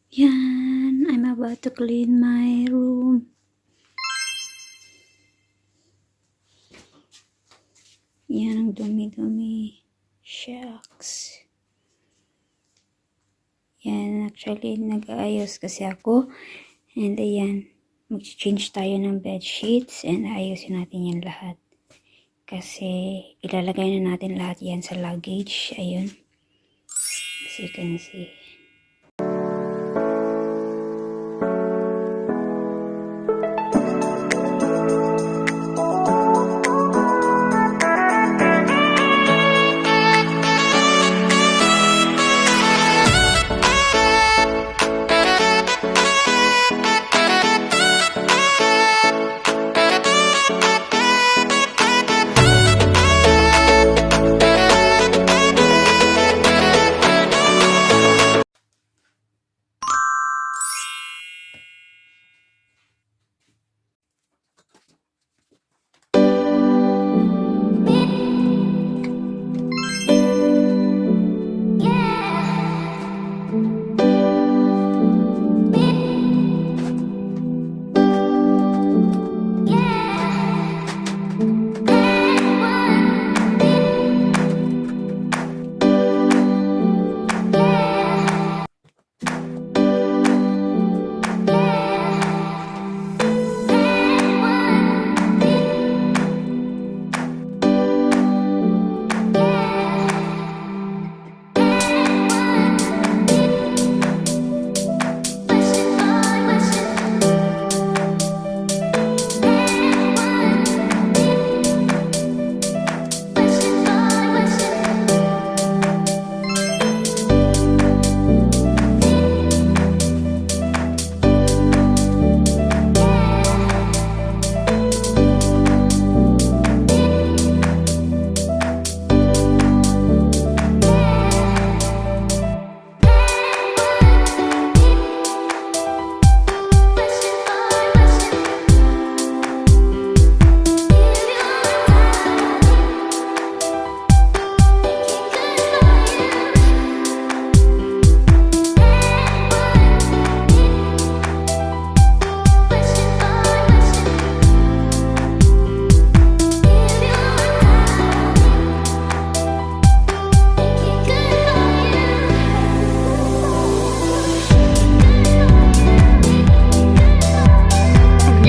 Yan, I'm about to clean my room. Yan ang dumi-dumi. Shucks. Yan, actually, nag-aayos kasi ako. And ayan, mag-change tayo ng bed sheets and ayusin natin yan lahat. Kasi ilalagay na natin lahat yan sa luggage. Ayun. As you can see.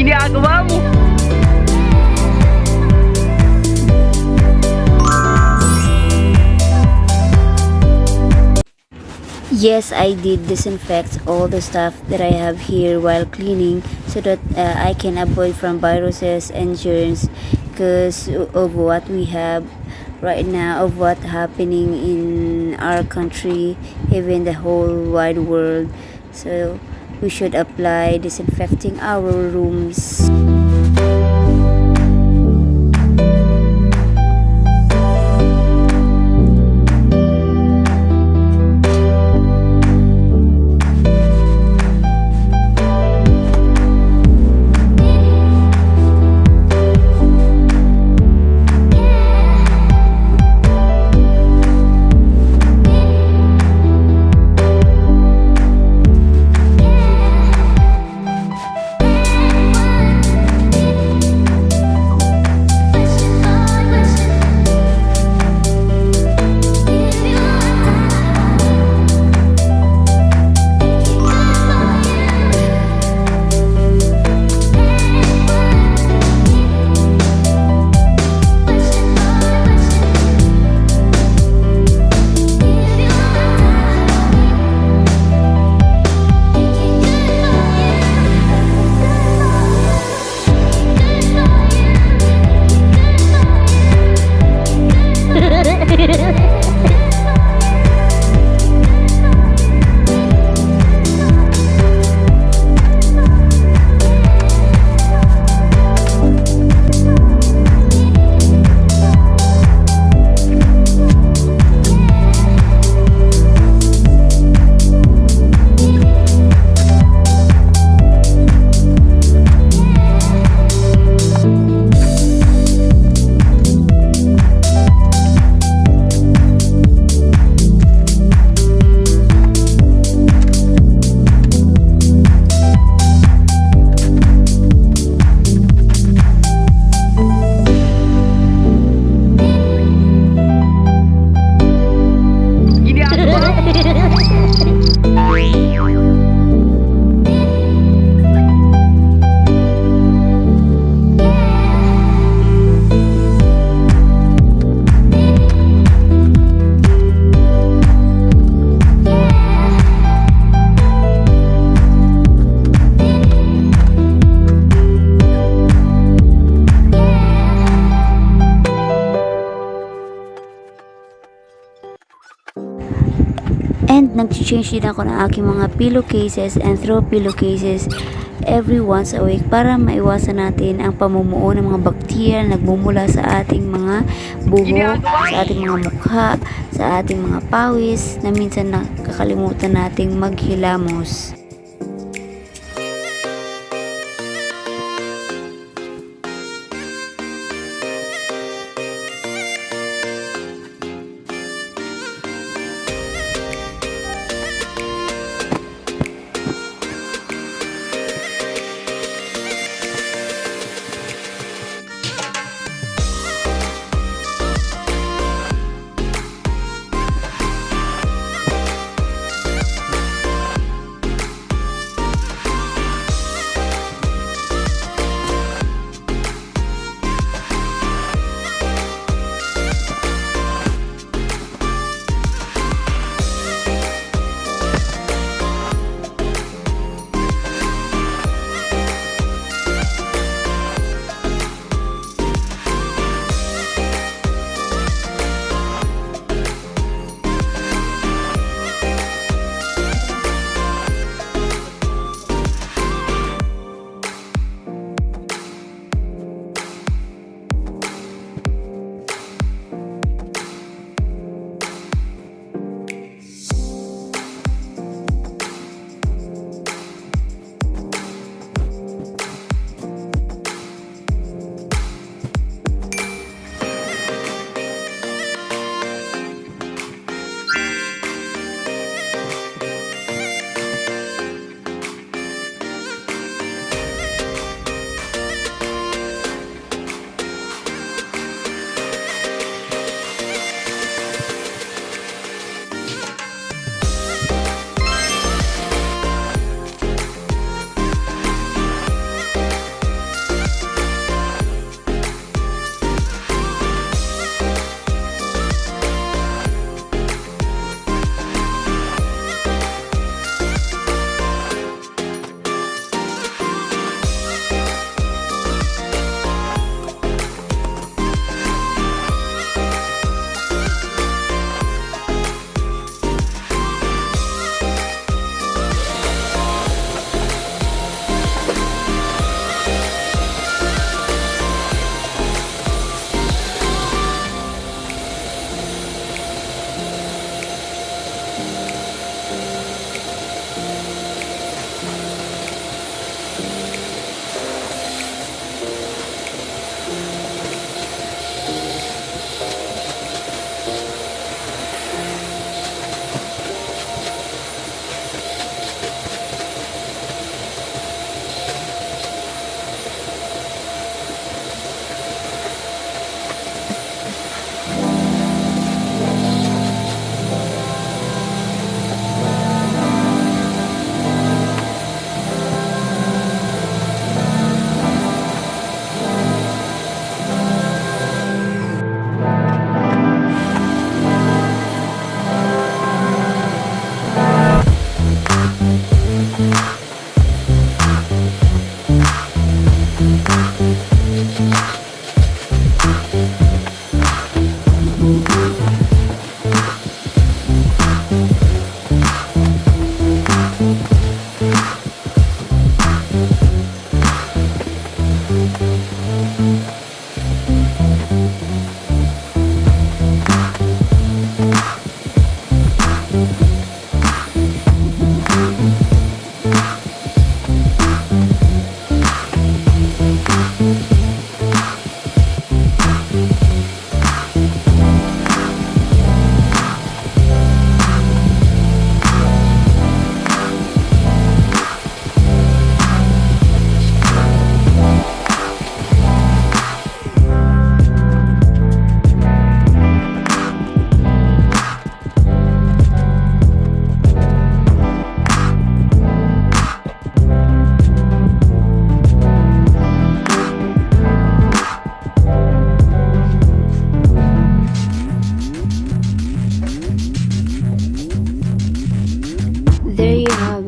Ginagawa mo. Yes, I did disinfect all the stuff that I have here while cleaning so that I can avoid from viruses and germs because of what we have right now, of what happening in our country, even the whole wide world. So we should apply disinfecting our rooms. mag-change din ako ng aking mga pillowcases and throw pillowcases every once a week para maiwasan natin ang pamumuo ng mga bakterya na nagmumula sa ating mga buhok, sa ating mga mukha, sa ating mga pawis na minsan nakakalimutan nating maghilamos.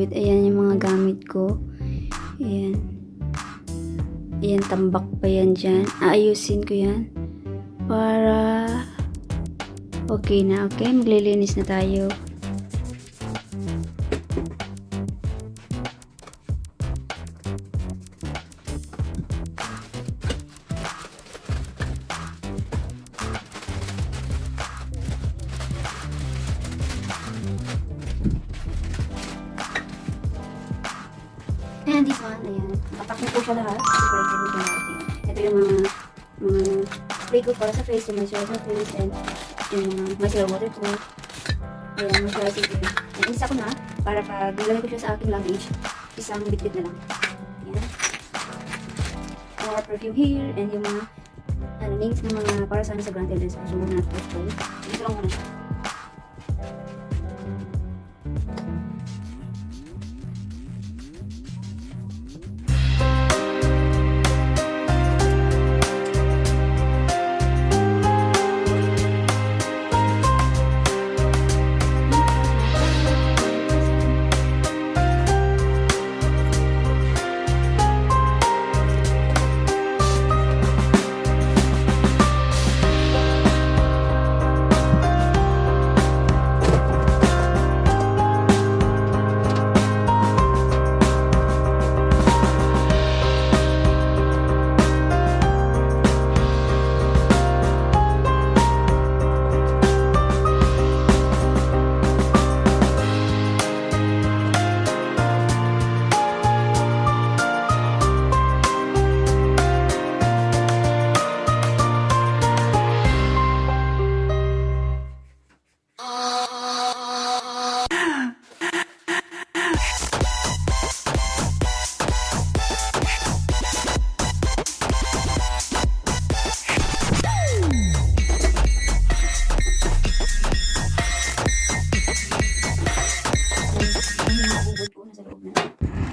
Awit. Ayan yung mga gamit ko. Ayan. Ayan, tambak pa yan dyan. Aayusin ko yan. Para okay na. Okay, maglilinis na tayo. And this one, ayan. Nakapak na po siya lahat. Separated na po natin. Ito yung mga spray ko para sa face, yung moisturizer sa face, and yung mga micellar water ko. Ayan, moisturizer ko. And isa ko na, para pag nilagay ko siya sa aking luggage, isang bitbit na lang. Ayan. More perfume here, and yung mga names ng mga para sa Grand Elders. So, huwag na ito. Dito lang muna siya.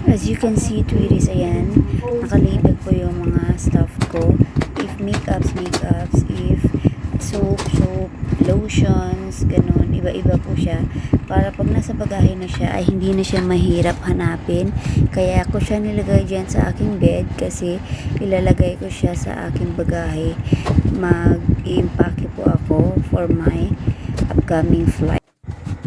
As you can see, tweeties, ayan, nakalabel po yung mga stuff ko. If makeups, if soap, lotions, ganun, iba-iba po siya. Para pag nasa bagahe na siya, ay hindi na siya mahirap hanapin. Kaya ako siya nilagay dyan sa aking bed kasi ilalagay ko siya sa aking bagahe. Mag-i-impake po ako for my upcoming flight.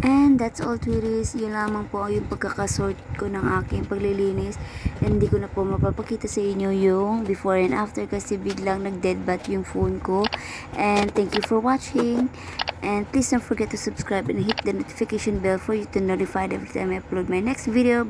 And that's all, tweeties. Yun lamang po yung pagkakasort ko ng aking paglilinis. And hindi ko na po mapapakita sa inyo yung before and after kasi biglang nag-deadbat yung phone ko. And thank you for watching. And please don't forget to subscribe and hit the notification bell for you to notified every time I upload my next video.